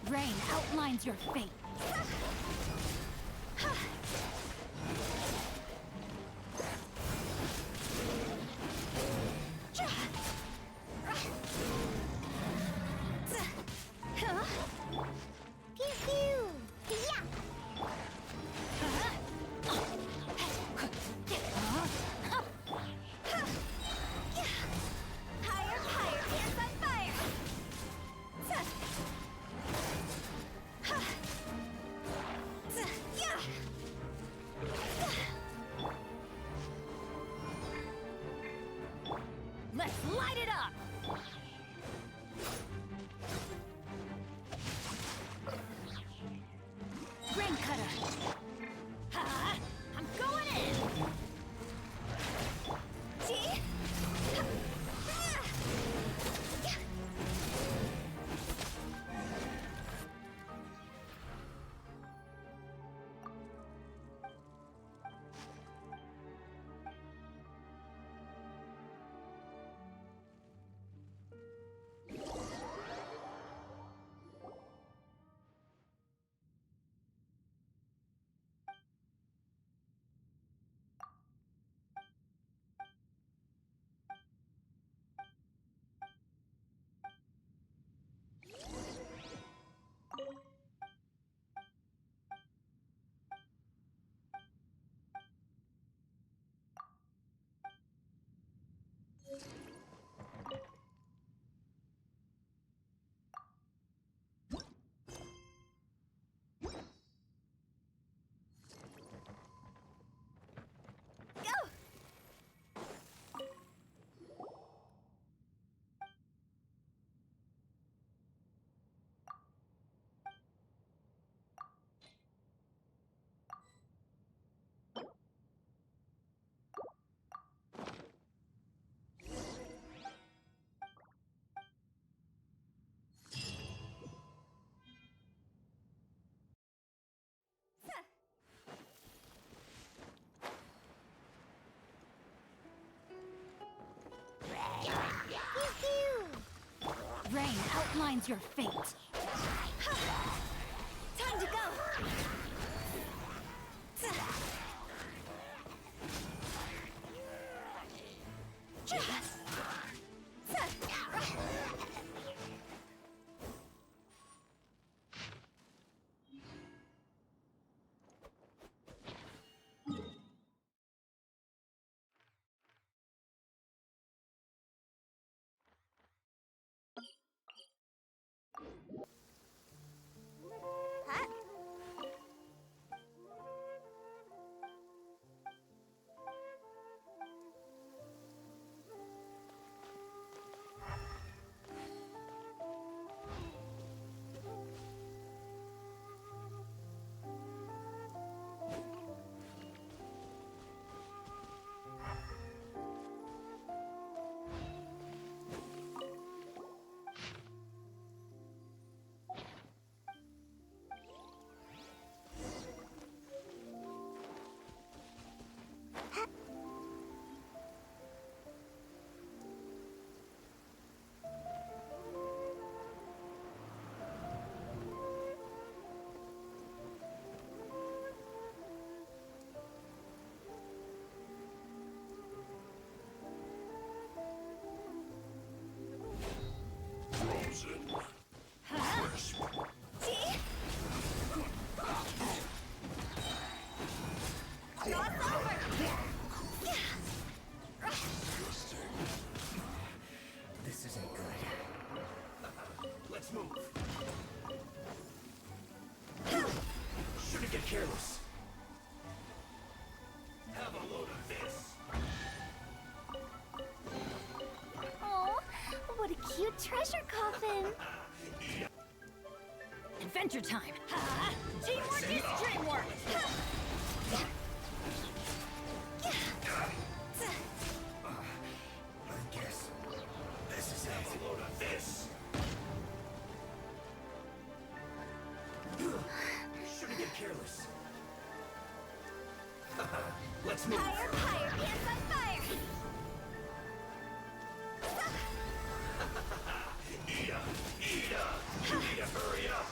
Rain outlines your fate. Pew pew! Yeah! Higher, higher, hands on fire! Let's light it up! Rain cutter! Ha! I'm going in! See? Go! Pew pew! Rain outlines your fate. Time to go! Huh? Frozen. Crisp. See? Cross over! Disgusting. This isn't good. Let's move. Shouldn't get careless. Have a load of this. Oh, what a cute treasure coffin! Adventure time! Ha! Teamwork is dreamwork! I guess this is Have it. a load of this. Shouldn't get careless. Let's move. Higher, higher, hands on fire! Eat up! Eat up! You need to hurry up!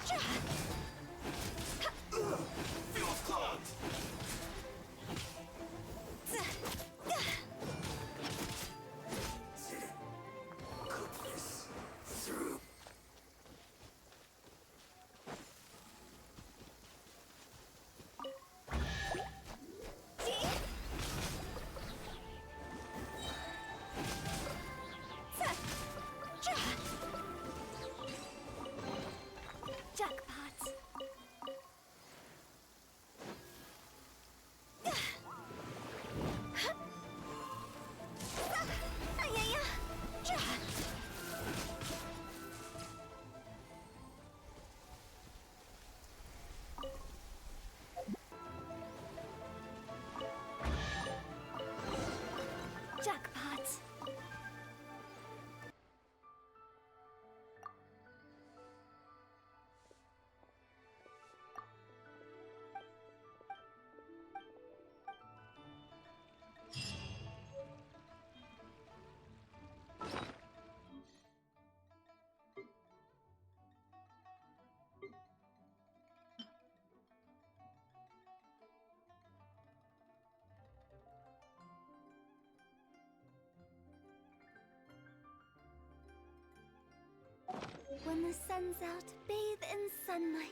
Jackpot. When the sun's out, bathe in sunlight.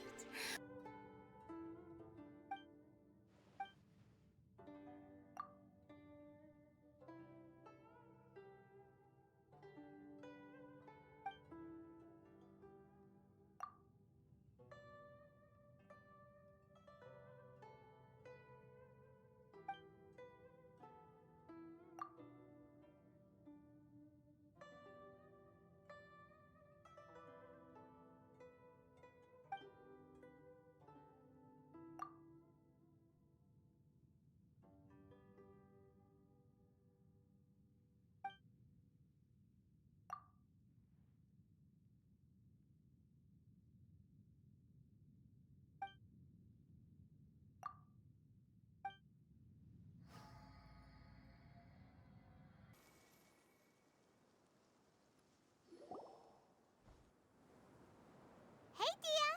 Hey, Dia!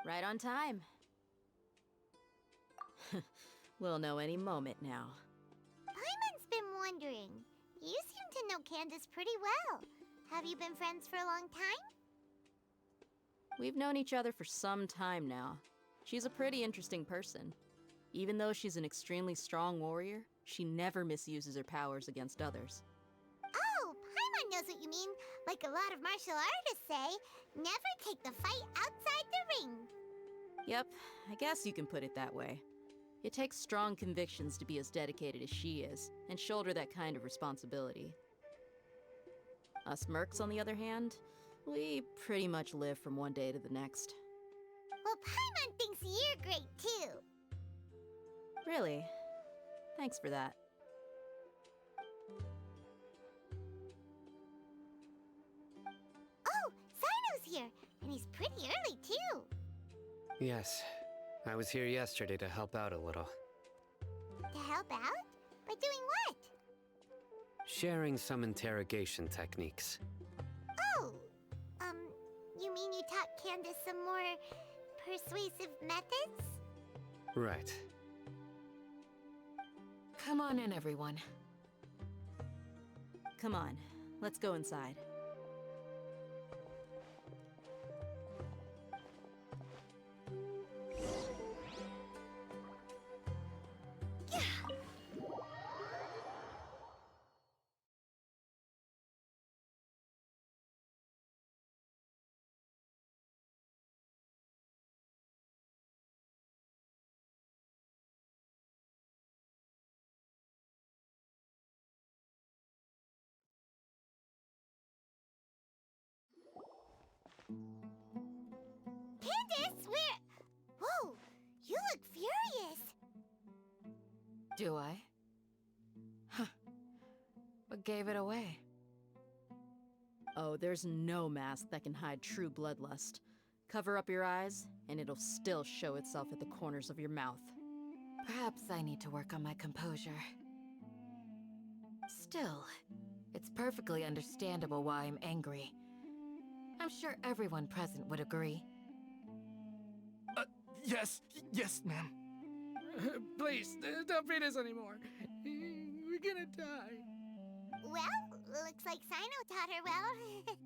Right on time. We'll know any moment now. Paimon's been wondering. You seem to know Candace pretty well. Have you been friends for a long time? We've known each other for some time now. She's a pretty interesting person. Even though she's an extremely strong warrior, she never misuses her powers against others. Oh, Paimon knows what you mean. Like a lot of martial artists say, never take the fight outside the ring. Yep, I guess you can put it that way. It takes strong convictions to be as dedicated as she is, and shoulder that kind of responsibility. Us mercs, on the other hand, we pretty much live from one day to the next. Well, Paimon thinks you're great too. Really? Thanks for that. Oh, Sino's here, and he's pretty early too. Yes. I was here yesterday to help out a little. To help out? By doing what? Sharing some interrogation techniques. Oh, you mean you taught Candace some more persuasive methods? Right. Come on in, everyone. Come on, let's go inside. Candace, where? Whoa, you look furious. Do I? Huh. What gave it away? Oh, there's no mask that can hide true bloodlust. Cover up your eyes, and it'll still show itself at the corners of your mouth. Perhaps I need to work on my composure. Still, it's perfectly understandable why I'm angry. I'm sure everyone present would agree. Yes, ma'am. Please, don't beat us anymore. We're gonna die. Well, looks like Sino taught her well.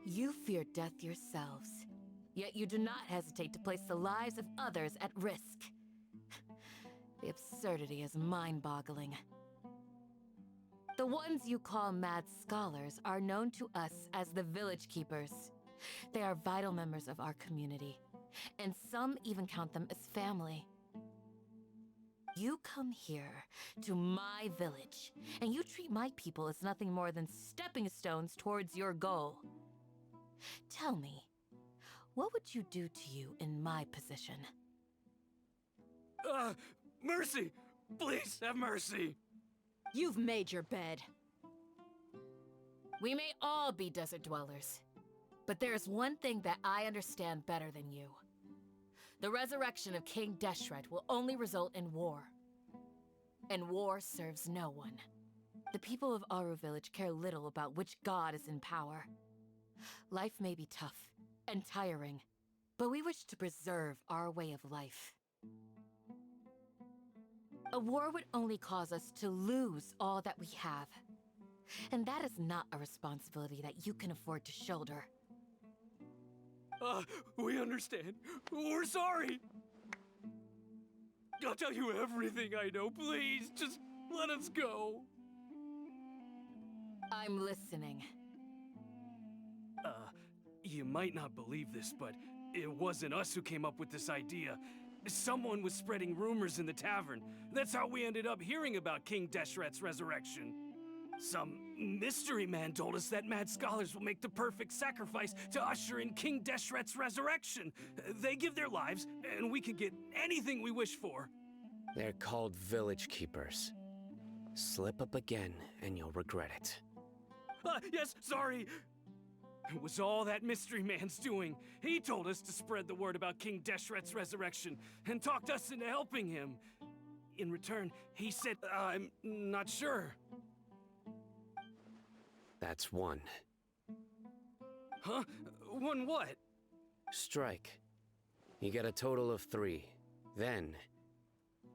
You fear death yourselves, yet you do not hesitate to place the lives of others at risk. The absurdity is mind-boggling. The ones you call mad scholars are known to us as the Village Keepers. They are vital members of our community, and some even count them as family. You come here to my village, and you treat my people as nothing more than stepping stones towards your goal. Tell me, what would you do to you in my position? Mercy! Please have mercy. You've made your bed. We may all be desert dwellers, but there is one thing that I understand better than you. The resurrection of King Deshret will only result in war. And war serves no one. The people of Aru Village care little about which god is in power. Life may be tough and tiring, but we wish to preserve our way of life. A war would only cause us to lose all that we have. And that is not a responsibility that you can afford to shoulder. We understand. We're sorry. I'll tell you everything I know. Please, just let us go. I'm listening. You might not believe this, but it wasn't us who came up with this idea. Someone was spreading rumors in the tavern. That's how we ended up hearing about King Deshret's resurrection. Some mystery man told us that mad scholars will make the perfect sacrifice to usher in King Deshret's resurrection. They give their lives, and we can get anything we wish for. They're called village keepers. Slip up again, and you'll regret it. Yes, sorry. It was all that mystery man's doing. He told us to spread the word about King Deshret's resurrection and talked us into helping him. In return, he said, I'm not sure. That's one. Huh? One what? Strike. You get a total of 3. Then,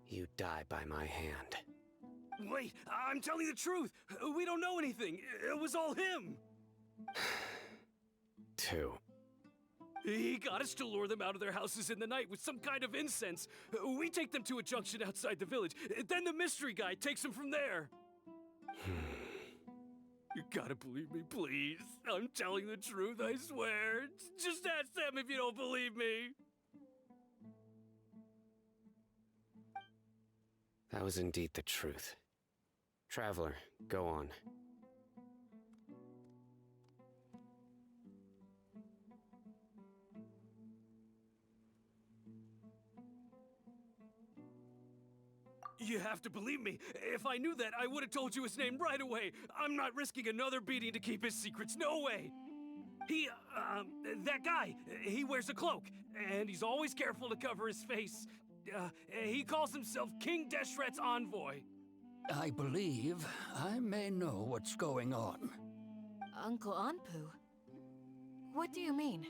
you die by my hand. Wait, I'm telling the truth. We don't know anything. It was all him. 2. He got us to lure them out of their houses in the night with some kind of incense. We take them to a junction outside the village. Then the mystery guy takes them from there. You gotta believe me, please. I'm telling the truth, I swear. Just ask them if you don't believe me. That was indeed the truth. Traveler, go on. You have to believe me. If I knew that, I would have told you his name right away. I'm not risking another beating to keep his secrets. No way. That guy, he wears a cloak, and he's always careful to cover his face. He calls himself King Deshret's envoy. I believe I may know what's going on. Uncle Anpu? What do you mean?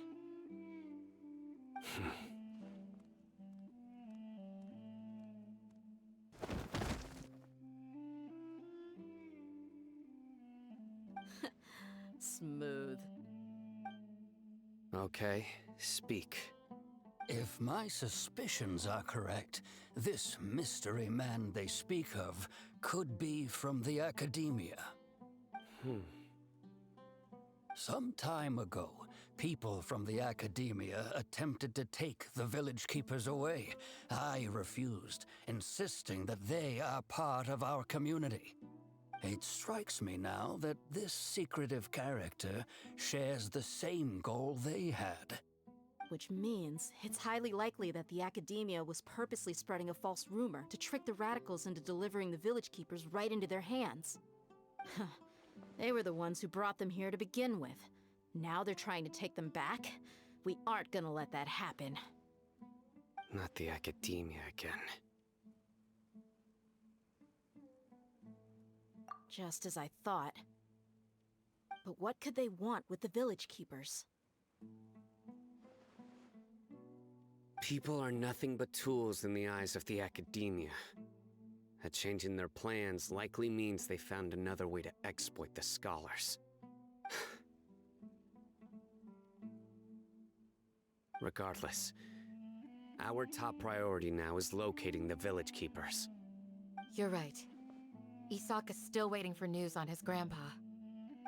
Smooth. Okay, speak. If my suspicions are correct, this mystery man they speak of could be from the academia. Some time ago, people from the academia attempted to take the village keepers away. I refused, insisting that they are part of our community. It strikes me now that this secretive character shares the same goal they had. Which means it's highly likely that the academia was purposely spreading a false rumor to trick the radicals into delivering the village keepers right into their hands. They were the ones who brought them here to begin with. Now they're trying to take them back? We aren't gonna let that happen. Not the academia again. Just as I thought. But what could they want with the village keepers? People are nothing but tools in the eyes of the academia. A change in their plans likely means they found another way to exploit the scholars. Regardless, our top priority now is locating the village keepers. You're right. Isaka's still waiting for news on his grandpa.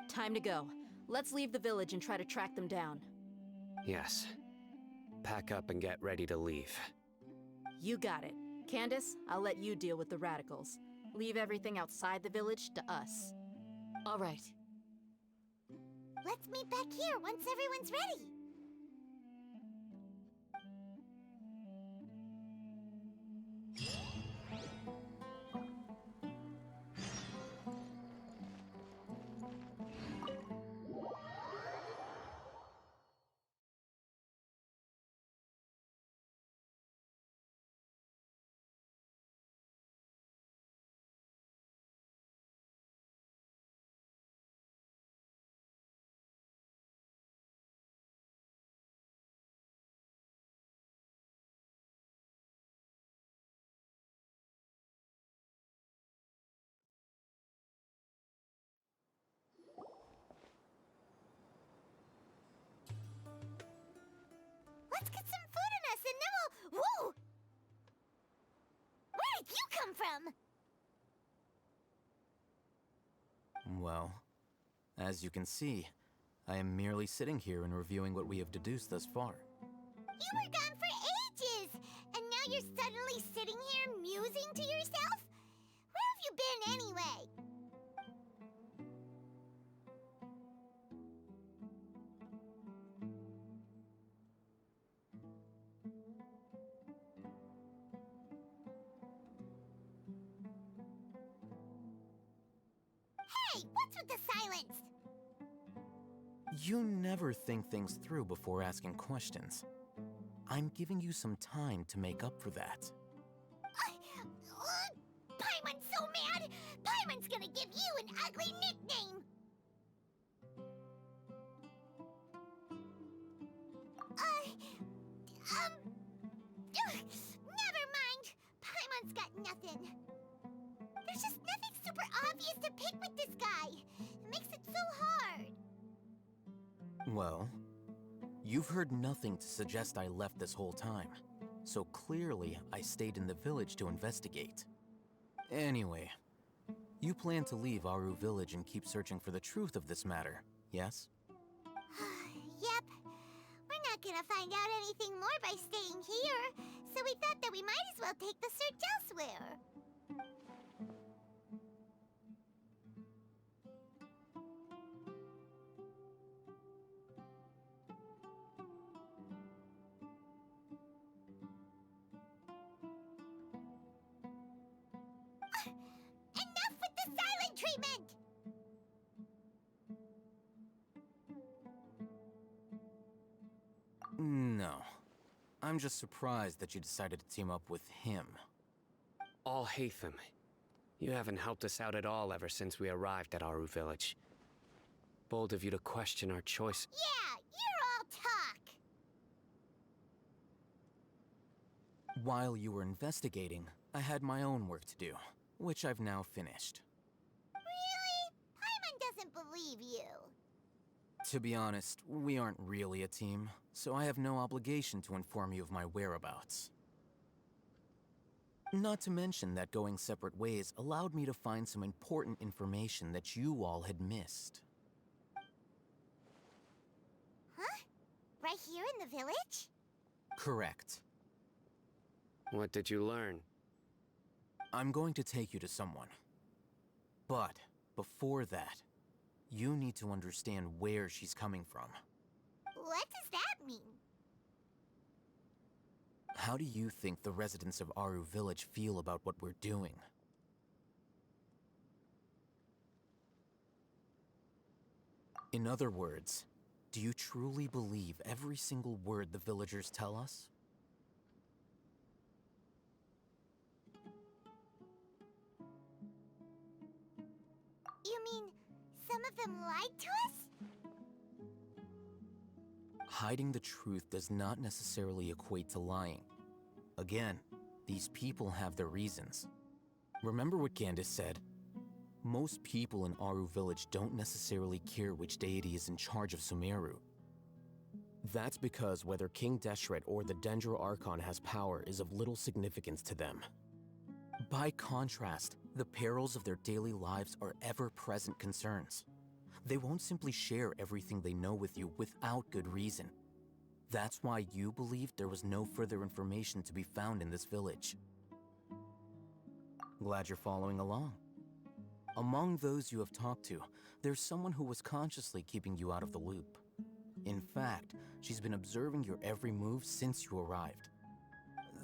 Time to go. Let's leave the village and try to track them down. Yes. Pack up and get ready to leave. You got it. Candace, I'll let you deal with the radicals. Leave everything outside the village to us. All right. Let's meet back here once everyone's ready. come from? Well, as you can see, I am merely sitting here and reviewing what we have deduced thus far. You were gone for ages, and now you're suddenly sitting here musing to yourself? Where have you been anyway? Hey, what's with the silence? You never think things through before asking questions. I'm giving you some time to make up for that. Paimon's so mad! Paimon's gonna give you an ugly nickname! Never mind! Paimon's got nothing. There's just nothing super obvious to pick with this guy. It makes it so hard. Well, you've heard nothing to suggest I left this whole time, so clearly I stayed in the village to investigate. Anyway, you plan to leave Aru village and keep searching for the truth of this matter, yes? Yep. We're not gonna find out anything more by staying here, so we thought that we might as well take the search elsewhere. Enough with the silent treatment! No. I'm just surprised that you decided to team up with him. Al-Haytham, you haven't helped us out at all ever since we arrived at Aru village. Bold of you to question our choice. Yeah, you're all talk! While you were investigating, I had my own work to do, which I've now finished. Really? Paimon doesn't believe you. To be honest, we aren't really a team, so I have no obligation to inform you of my whereabouts. Not to mention that going separate ways allowed me to find some important information that you all had missed. Huh? Right here in the village? Correct. What did you learn? I'm going to take you to someone. But before that, you need to understand where she's coming from. What does that mean? How do you think the residents of Aru village feel about what we're doing? In other words, do you truly believe every single word the villagers tell us? You mean some of them lied to us? Hiding the truth does not necessarily equate to lying. Again, these people have their reasons. Remember what Candace said? Most people in Aru village don't necessarily care which deity is in charge of Sumeru. That's because whether King Deshret or the Dendro Archon has power is of little significance to them. By contrast, the perils of their daily lives are ever-present concerns. They won't simply share everything they know with you without good reason. That's why you believed there was no further information to be found in this village. Glad you're following along. Among those you have talked to, there's someone who was consciously keeping you out of the loop. In fact, she's been observing your every move since you arrived.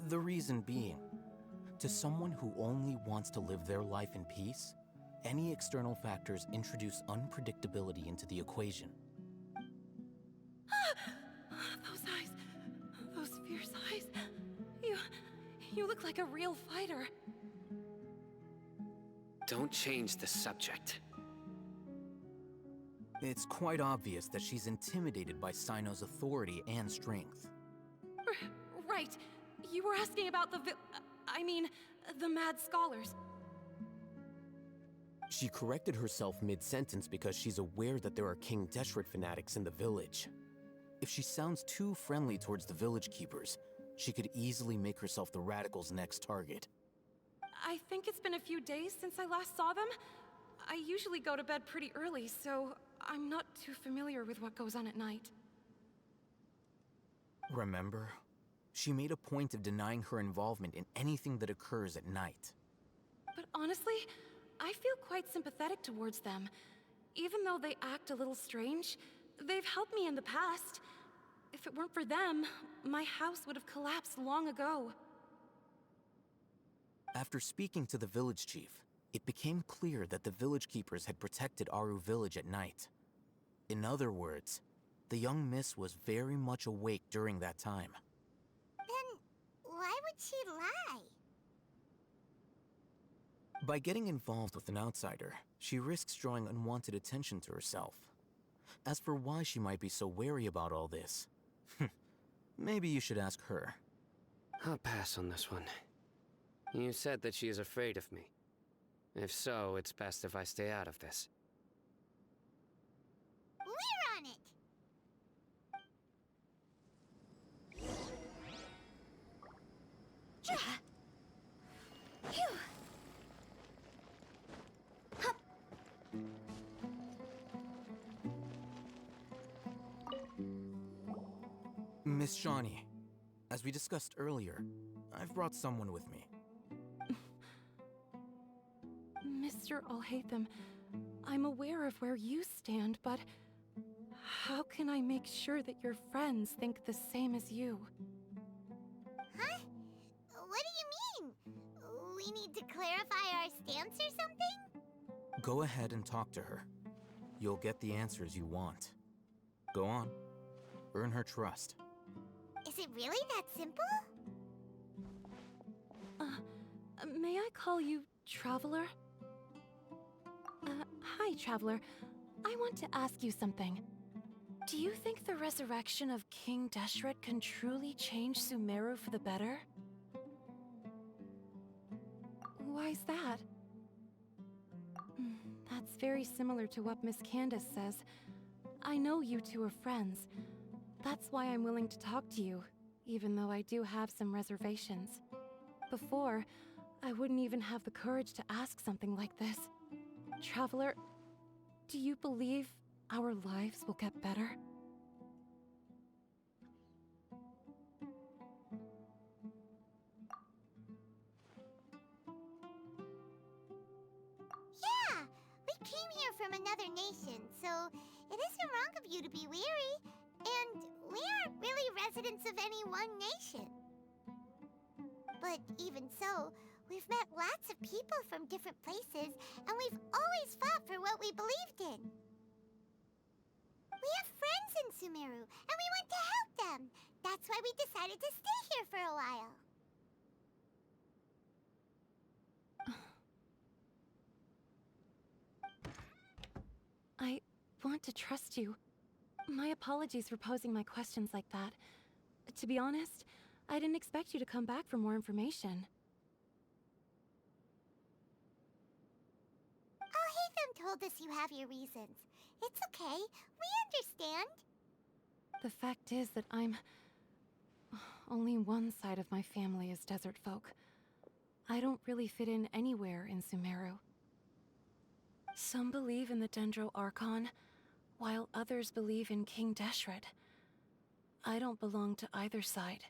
The reason being, to someone who only wants to live their life in peace, any external factors introduce unpredictability into the equation. Those eyes. Those fierce eyes. You look like a real fighter. Don't change the subject. It's quite obvious that she's intimidated by Sino's authority and strength. Right. You were asking about the Mad Scholars. She corrected herself mid-sentence because she's aware that there are King Deshret fanatics in the village. If she sounds too friendly towards the village keepers, she could easily make herself the Radicals' next target. I think it's been a few days since I last saw them. I usually go to bed pretty early, so I'm not too familiar with what goes on at night. Remember? She made a point of denying her involvement in anything that occurs at night. But honestly, I feel quite sympathetic towards them. Even though they act a little strange, they've helped me in the past. If it weren't for them, my house would have collapsed long ago. After speaking to the village chief, it became clear that the village keepers had protected Aru village at night. In other words, the young miss was very much awake during that time. Then why would she lie? By getting involved with an outsider, she risks drawing unwanted attention to herself. As for why she might be so wary about all this, maybe you should ask her. I'll pass on this one. You said that she is afraid of me. If so, it's best if I stay out of this. We're on it! Phew. Hup. Miss Shawnee, as we discussed earlier, I've brought someone with me. Mr. Alhaitham, I'm aware of where you stand, but how can I make sure that your friends think the same as you? Huh? What do you mean? We need to clarify our stance or something? Go ahead and talk to her. You'll get the answers you want. Go on. Earn her trust. Is it really that simple? May I call you Traveler? Hi, Traveler. I want to ask you something. Do you think the resurrection of King Deshret can truly change Sumeru for the better? Why's that? That's very similar to what Miss Candace says. I know you two are friends. That's why I'm willing to talk to you, even though I do have some reservations. Before, I wouldn't even have the courage to ask something like this. Traveler, do you believe our lives will get better? Yeah! We came here from another nation, so it isn't wrong of you to be weary. And we aren't really residents of any one nation. But even so, we've met lots of people from different places, and we've always fought for what we believed in. We have friends in Sumeru, and we want to help them. That's why we decided to stay here for a while. I want to trust you. My apologies for posing my questions like that. To be honest, I didn't expect you to come back for more information. Alhaitham told us you have your reasons. It's okay. We understand. The fact is that only one side of my family is desert folk. I don't really fit in anywhere in Sumeru. Some believe in the Dendro Archon, while others believe in King Deshret. I don't belong to either side,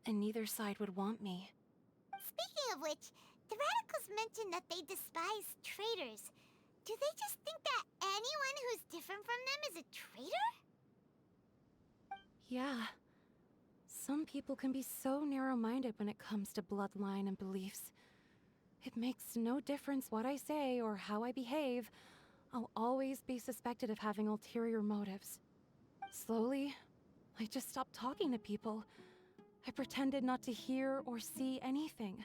and neither side would want me. Speaking of which, the radicals mentioned that they despise traitors. Do they just think that anyone who's different from them is a traitor? Yeah. Some people can be so narrow-minded when it comes to bloodline and beliefs. It makes no difference what I say or how I behave. I'll always be suspected of having ulterior motives. Slowly, I just stopped talking to people. I pretended not to hear or see anything.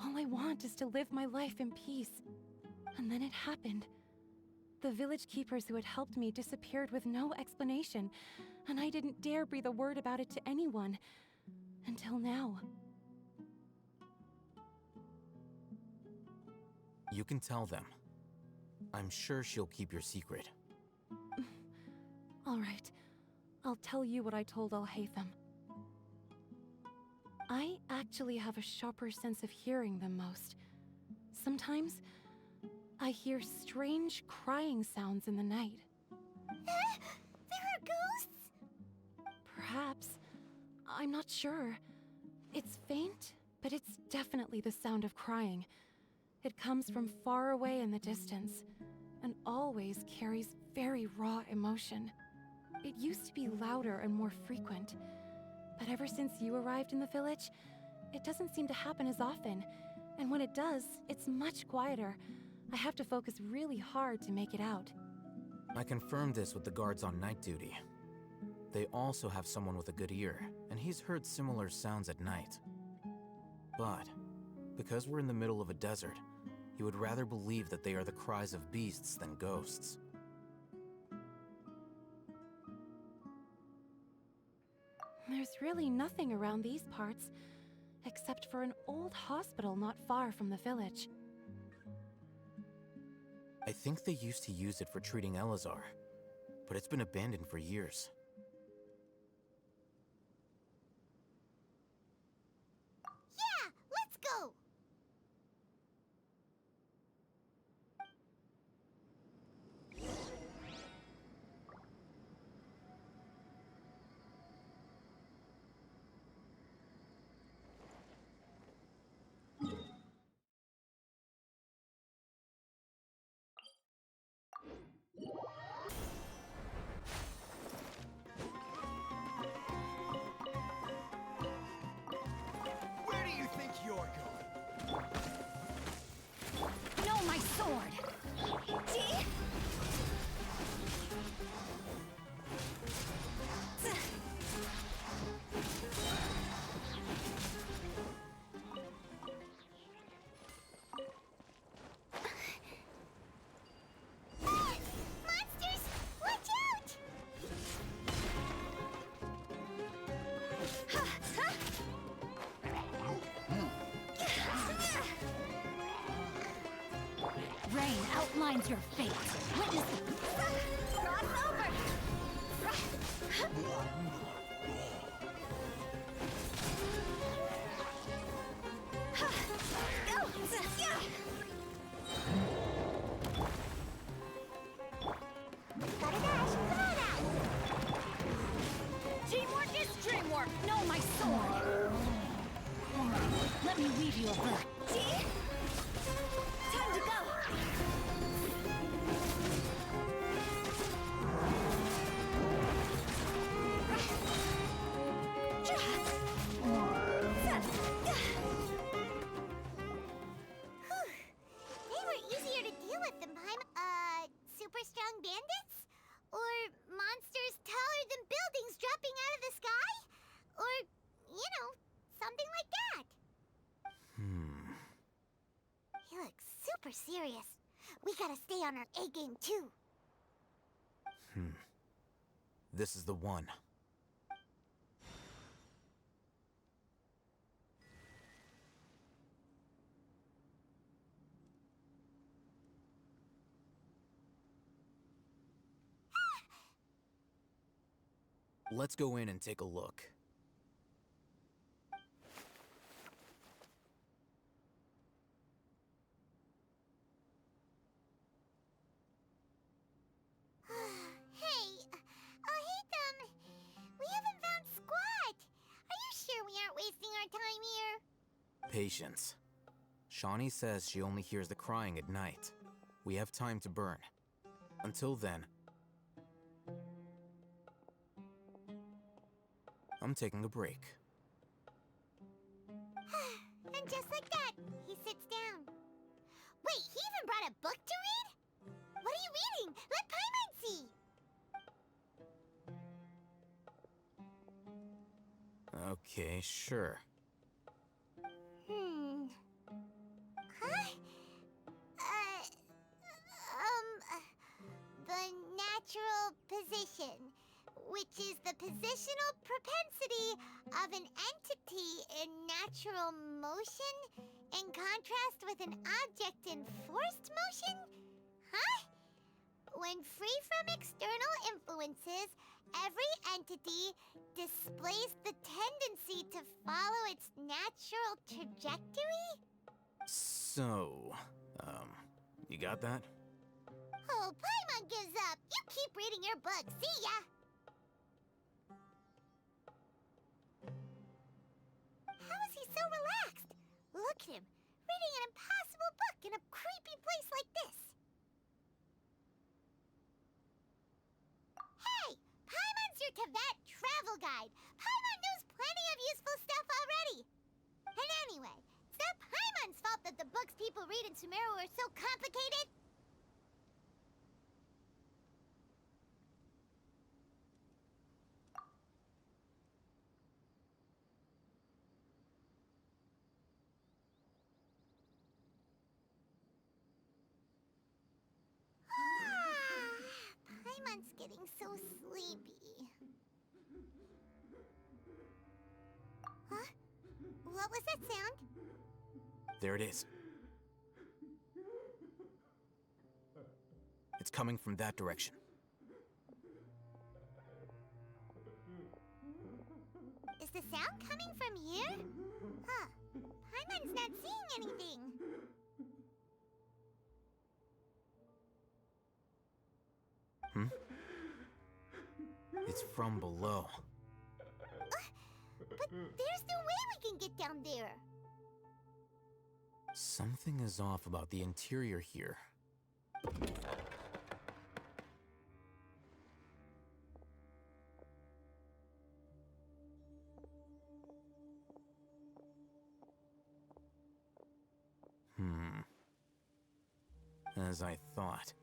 All I want is to live my life in peace. And then it happened. The village keepers who had helped me disappeared with no explanation, and I didn't dare breathe a word about it to anyone. Until now. You can tell them. I'm sure she'll keep your secret. All right. I'll tell you what I told Alhaitham. I actually have a sharper sense of hearing than most. Sometimes, I hear strange crying sounds in the night. There are ghosts? Perhaps. I'm not sure. It's faint, but it's definitely the sound of crying. It comes from far away in the distance, and always carries very raw emotion. It used to be louder and more frequent, but ever since you arrived in the village, it doesn't seem to happen as often, and when it does, it's much quieter. I have to focus really hard to make it out. I confirmed this with the guards on night duty. They also have someone with a good ear, and he's heard similar sounds at night. But, because we're in the middle of a desert, he would rather believe that they are the cries of beasts than ghosts. There's really nothing around these parts, except for an old hospital not far from the village. I think they used to use it for treating Elazar, but it's been abandoned for years. Yeah, let's go! Where do you think you're going? No, my sword! Monsters! Watch out! Rain outlines your fate. Witness it. Cross over! Gotta dash! Come on out! Teamwork is dreamwork! No, my sword! Let me weave you a verse. Time to go! They were easier to deal with than super strong bandits? Or monsters taller than buildings dropping out of the sky? Or, something like that. He looks super serious. We gotta stay on our A game too. This is the one. Let's go in and take a look. Hey, we haven't found squat. Are you sure we aren't wasting our time here? Patience. Shawnee says she only hears the crying at night. We have time to burn. Until then, I'm taking a break. And just like that, he sits down. Wait, he even brought a book to read? What are you reading? Let Paimon see! Okay, sure. Huh? The natural position, which is the positional propensity of an entity in natural motion in contrast with an object in forced motion? Huh? When free from external influences, every entity displays the tendency to follow its natural trajectory? So, you got that? Oh, Paimon gives up. You keep reading your book. See ya! How is he so relaxed? Look at him, reading an impossible book in a creepy place like this. Hey! Paimon's your Teyvat travel guide. Paimon knows plenty of useful stuff already. And anyway, it's not Paimon's fault that the books people read in Sumeru are so complicated. Paimon's getting so sleepy. Huh? What was that sound? There it is. It's coming from that direction. Is the sound coming from here? Huh. Paimon's not seeing anything. It's from below. But there's no way we can get down there. Something is off about the interior here. As I thought,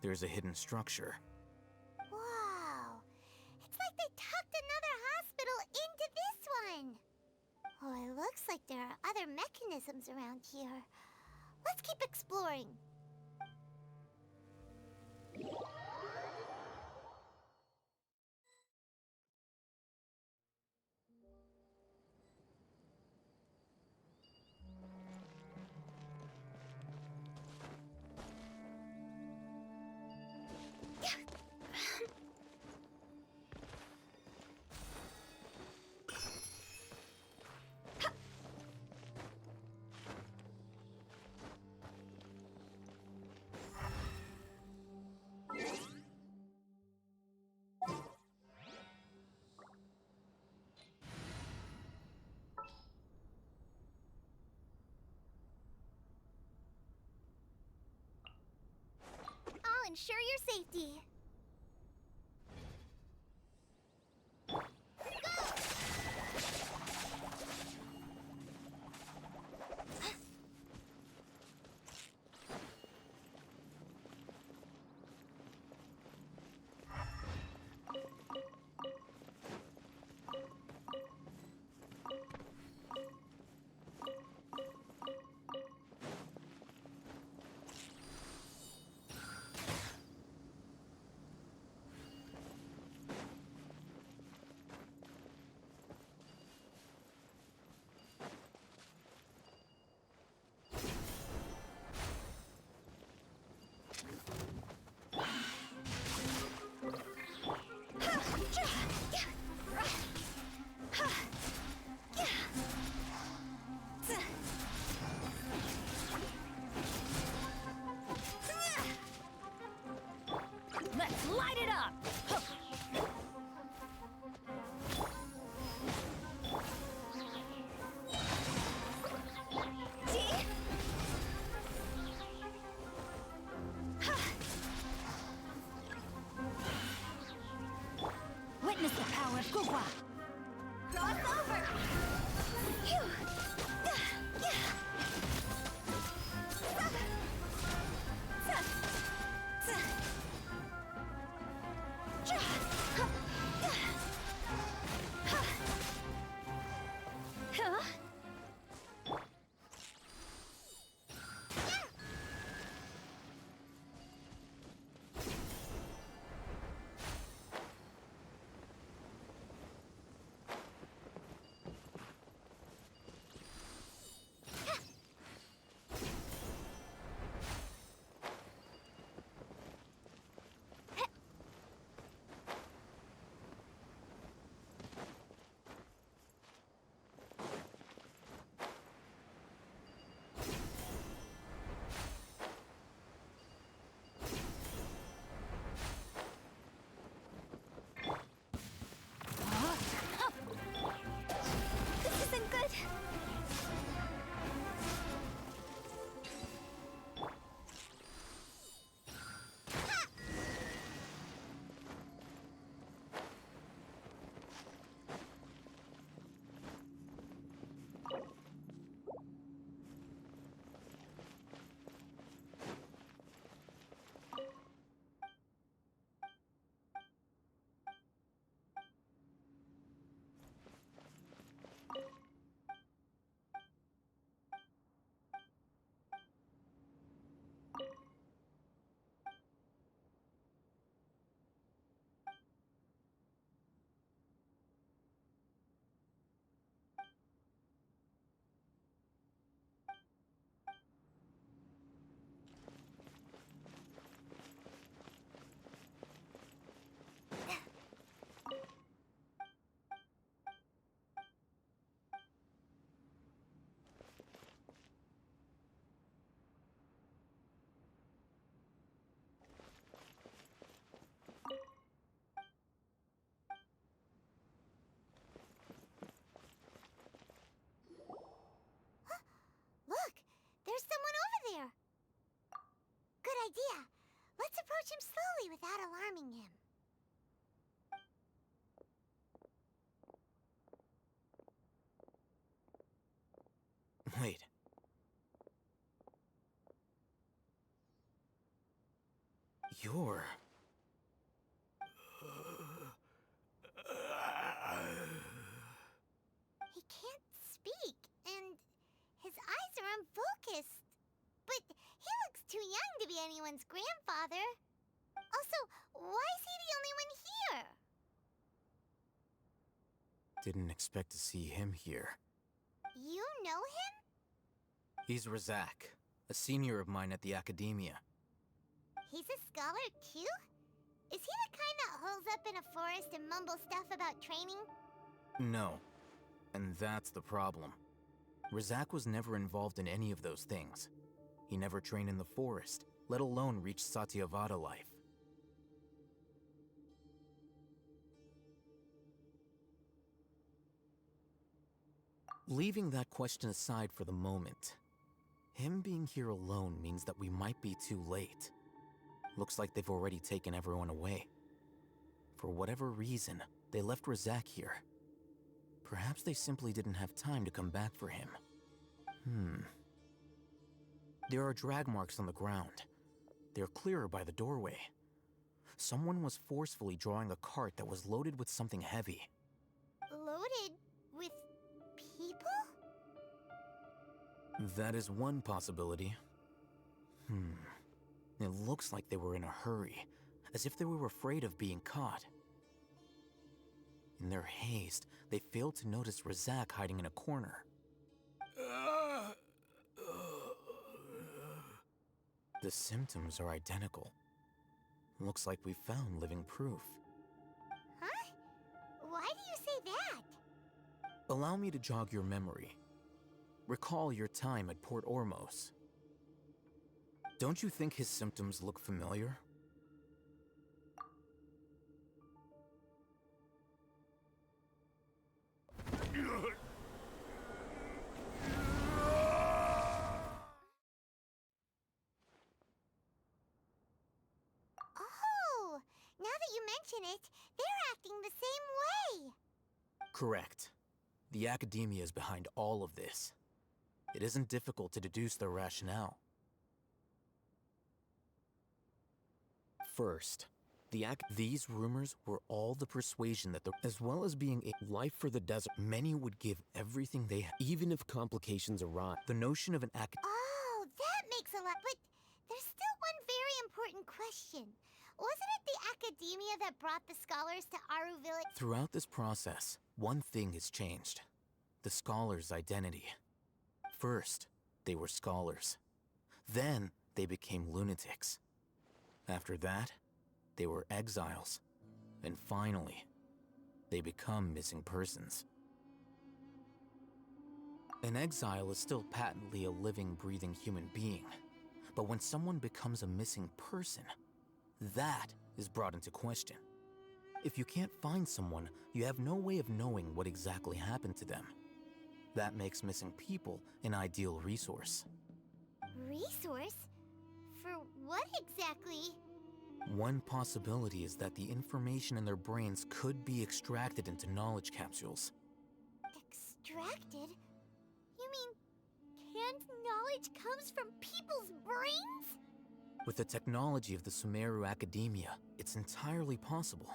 there's a hidden structure. Wow. It's like they tucked another hospital into this one. Oh, it looks like there are other mechanisms around here. Let's keep exploring. I'll ensure your safety. idea. Let's approach him slowly without alarming him. Wait. You're... He can't speak, and his eyes are unfocused. But he looks too young to be anyone's grandfather. Also, why is he the only one here? Didn't expect to see him here. You know him? He's Razak, a senior of mine at the Academia. He's a scholar too? Is he the kind that holes up in a forest and mumbles stuff about training? No. And that's the problem. Razak was never involved in any of those things. He never trained in the forest, let alone reach Satyavada life. Leaving that question aside for the moment, him being here alone means that we might be too late. Looks like they've already taken everyone away. For whatever reason, they left Razak here. Perhaps they simply didn't have time to come back for him. There are drag marks on the ground. They're clearer by the doorway. Someone was forcefully drawing a cart that was loaded with something heavy. Loaded with people? That is one possibility. It looks like they were in a hurry, as if they were afraid of being caught. In their haste, they failed to notice Razak hiding in a corner. The symptoms are identical. Looks like we found living proof. Huh? Why do you say that? Allow me to jog your memory. Recall your time at Port Ormos. Don't you think his symptoms look familiar? Oh, now that you mention it, they're acting the same way. Correct. The Academia is behind all of this. It isn't difficult to deduce their rationale. First, these rumors were all the persuasion that as well as being a life for the desert, many would give everything they had, even if complications arise. The notion of an Oh, that makes a lot. But there's still one very important question. Wasn't it the Academia that brought the scholars to Aru Village? Throughout this process, one thing has changed. The scholars' identity. First, they were scholars. Then, they became lunatics. After that, they were exiles. And finally, they become missing persons. An exile is still patently a living, breathing human being. But when someone becomes a missing person, that is brought into question. If you can't find someone, you have no way of knowing what exactly happened to them. That makes missing people an ideal resource. Resource? For what exactly? One possibility is that the information in their brains could be extracted into knowledge capsules. Extracted? You mean canned knowledge comes from people's brains? With the technology of the Sumeru Academia, it's entirely possible.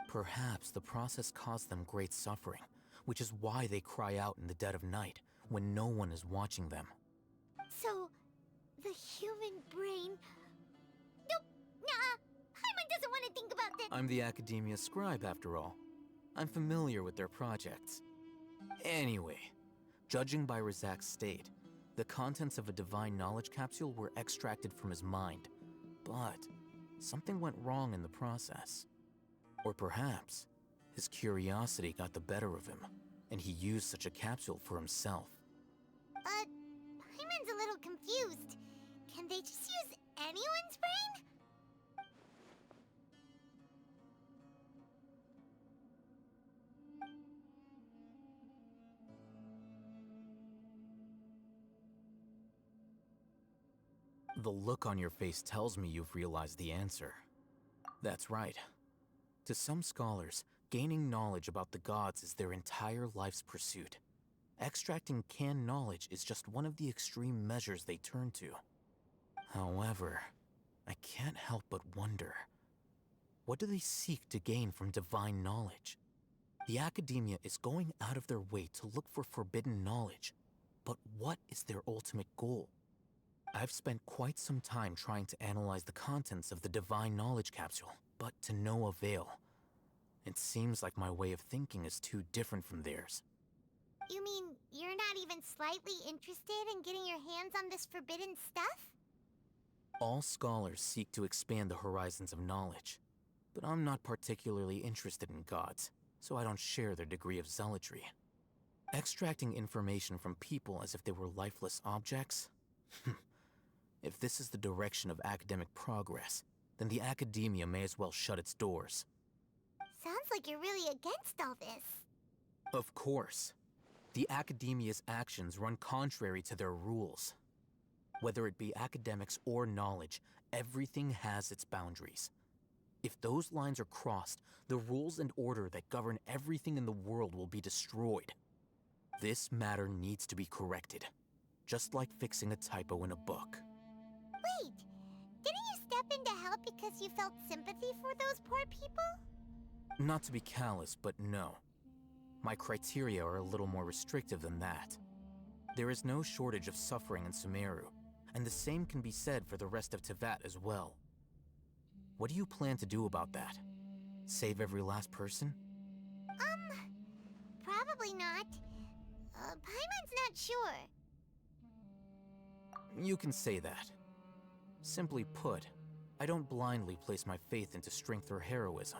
Perhaps the process caused them great suffering, which is why they cry out in the dead of night when no one is watching them. So, the human brain... Nope, nah, Paimon doesn't want to think about that. I'm the Academia scribe, after all. I'm familiar with their projects. Anyway, judging by Razak's state, the contents of a divine knowledge capsule were extracted from his mind. But something went wrong in the process. Or perhaps his curiosity got the better of him, and he used such a capsule for himself. Paimon's a little confused. Can they just use anyone's brain? The look on your face tells me you've realized the answer. That's right. To some scholars, gaining knowledge about the gods is their entire life's pursuit. Extracting canned knowledge is just one of the extreme measures they turn to. However, I can't help but wonder, what do they seek to gain from divine knowledge? The academia is going out of their way to look for forbidden knowledge, but what is their ultimate goal? I've spent quite some time trying to analyze the contents of the divine knowledge capsule, but to no avail. It seems like my way of thinking is too different from theirs. You mean you're not even slightly interested in getting your hands on this forbidden stuff? All scholars seek to expand the horizons of knowledge, but I'm not particularly interested in gods, so I don't share their degree of zealotry. Extracting information from people as if they were lifeless objects? If this is the direction of academic progress, then the academia may as well shut its doors. Sounds like you're really against all this. Of course. The academia's actions run contrary to their rules. Whether it be academics or knowledge, everything has its boundaries. If those lines are crossed, the rules and order that govern everything in the world will be destroyed. This matter needs to be corrected, just like fixing a typo in a book. Wait, didn't you step in to help because you felt sympathy for those poor people? Not to be callous, but no. My criteria are a little more restrictive than that. There is no shortage of suffering in Sumeru, and the same can be said for the rest of Teyvat as well. What do you plan to do about that? Save every last person? Probably not. Paimon's not sure. You can say that. Simply put, I don't blindly place my faith into strength or heroism.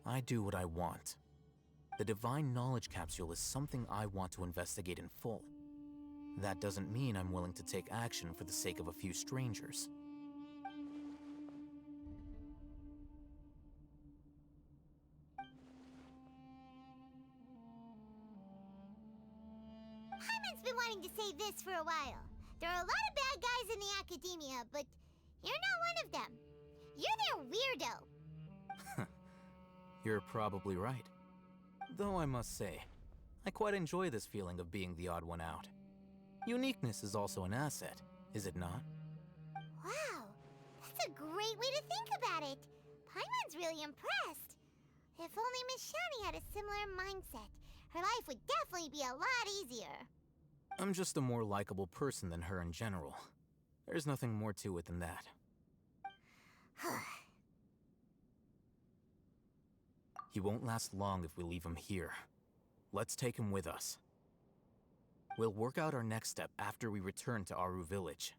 I do what I want. The Divine Knowledge Capsule is something I want to investigate in full. That doesn't mean I'm willing to take action for the sake of a few strangers. Paimon's been wanting to say this for a while. There are a lot of bad guys in the academia, but you're not one of them. You're their weirdo. You're probably right. Though I must say, I quite enjoy this feeling of being the odd one out. Uniqueness is also an asset, is it not? Wow, that's a great way to think about it. Paimon's really impressed. If only Miss Shani had a similar mindset, her life would definitely be a lot easier. I'm just a more likable person than her in general. There's nothing more to it than that. He won't last long if we leave him here. Let's take him with us. We'll work out our next step after we return to Aru Village.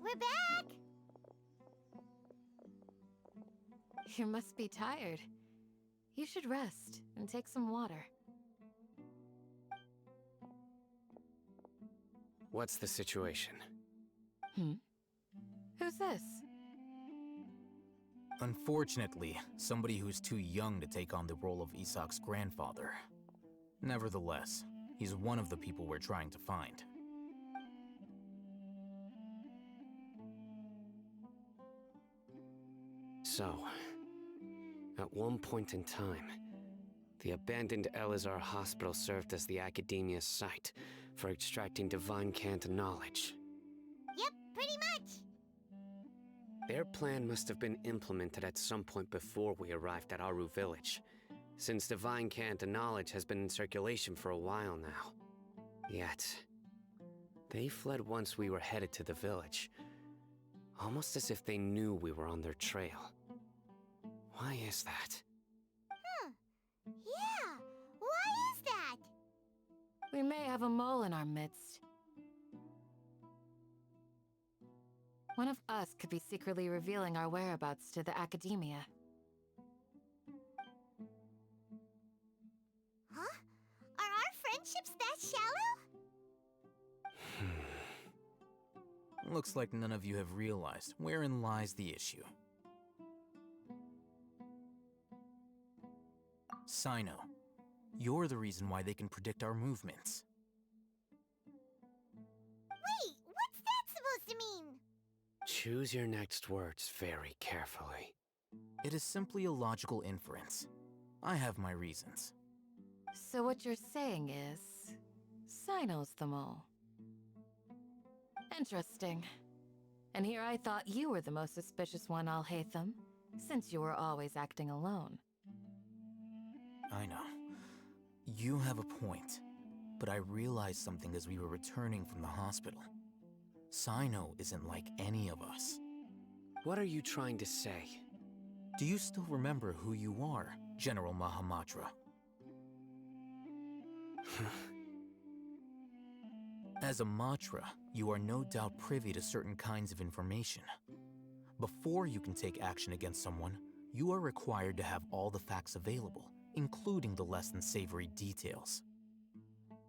We're back! You must be tired. You should rest and take some water. What's the situation? Who's this? Unfortunately, somebody who's too young to take on the role of Isak's grandfather. Nevertheless, he's one of the people we're trying to find. So, at one point in time, the abandoned Elazar Hospital served as the Academia's site for extracting divine cant knowledge. Yep, pretty Their plan must have been implemented at some point before we arrived at Aru Village, since Divine Cant and knowledge has been in circulation for a while now. Yet, they fled once we were headed to the village, almost as if they knew we were on their trail. Why is that? Yeah, why is that? We may have a mole in our midst. One of us could be secretly revealing our whereabouts to the Academia. Huh? Are our friendships that shallow? Looks like none of you have realized wherein lies the issue. Sino, you're the reason why they can predict our movements. Wait, what's that supposed to mean? Choose your next words very carefully. It is simply a logical inference. I have my reasons. So what you're saying is... Sino's the mole. Interesting. And here I thought you were the most suspicious one, Alhaitham, since you were always acting alone. I know. You have a point, but I realized something as we were returning from the hospital. Sino isn't like any of us. What are you trying to say? Do you still remember who you are, General Mahamatra? As a Matra, you are no doubt privy to certain kinds of information. Before you can take action against someone, you are required to have all the facts available, including the less than savory details.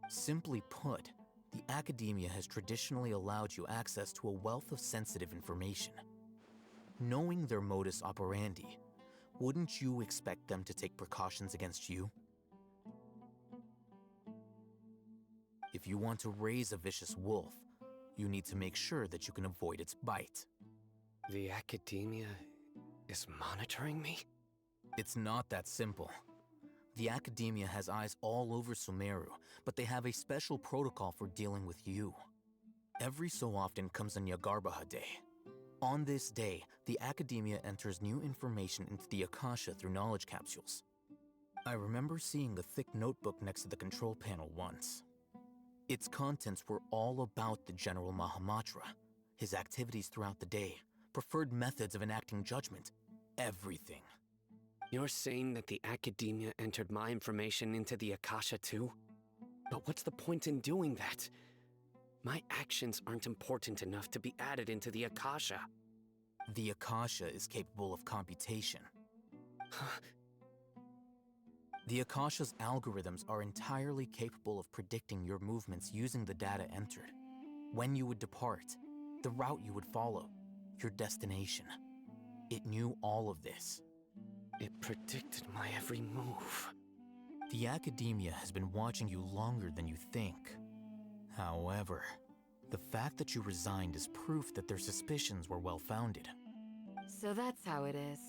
Simply put, the Academia has traditionally allowed you access to a wealth of sensitive information. Knowing their modus operandi, wouldn't you expect them to take precautions against you? If you want to raise a vicious wolf, you need to make sure that you can avoid its bite. The Academia is monitoring me? It's not that simple. The Academia has eyes all over Sumeru, but they have a special protocol for dealing with you. Every so often comes a Nyagarbaha Day. On this day, the Academia enters new information into the Akasha through knowledge capsules. I remember seeing a thick notebook next to the control panel once. Its contents were all about the General Mahamatra, his activities throughout the day, preferred methods of enacting judgment, everything. You're saying that the Academia entered my information into the Akasha too? But what's the point in doing that? My actions aren't important enough to be added into the Akasha. The Akasha is capable of computation. The Akasha's algorithms are entirely capable of predicting your movements using the data entered. When you would depart, the route you would follow, your destination. It knew all of this. It predicted my every move. The Academia has been watching you longer than you think. However, the fact that you resigned is proof that their suspicions were well-founded. So that's how it is.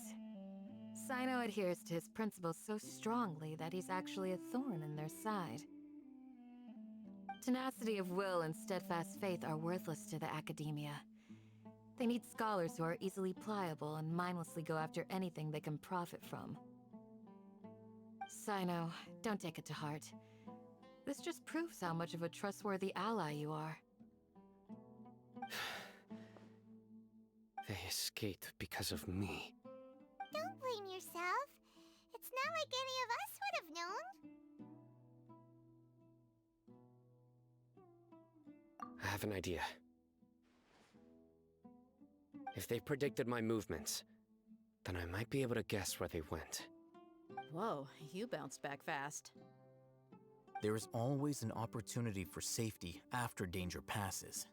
Sino adheres to his principles so strongly that he's actually a thorn in their side. Tenacity of will and steadfast faith are worthless to the Academia. They need scholars who are easily pliable and mindlessly go after anything they can profit from. Sino, don't take it to heart. This just proves how much of a trustworthy ally you are. They escaped because of me. Don't blame yourself. It's not like any of us would have known. I have an idea. If they predicted my movements, then I might be able to guess where they went. Whoa, you bounced back fast. There is always an opportunity for safety after danger passes.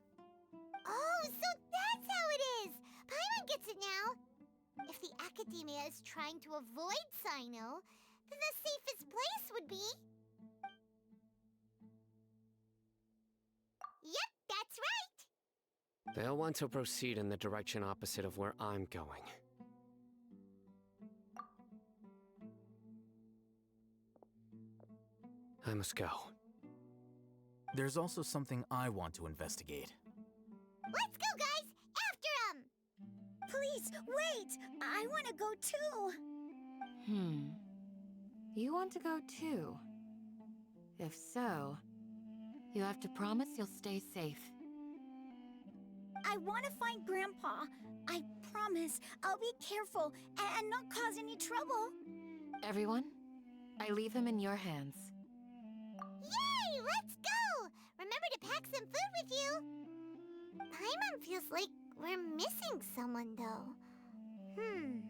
Oh, so that's how it is! Paimon gets it now! If the Academia is trying to avoid Sino, then the safest place would be... Yep, that's right! They'll want to proceed in the direction opposite of where I'm going. I must go. There's also something I want to investigate. Let's go, guys! After him! Please, wait! I want to go too! You want to go too? If so, you have to promise you'll stay safe. I want to find Grandpa. I promise I'll be careful and not cause any trouble. Everyone, I leave him in your hands. Yay! Let's go! Remember to pack some food with you. Paimon feels like we're missing someone, though. Phew!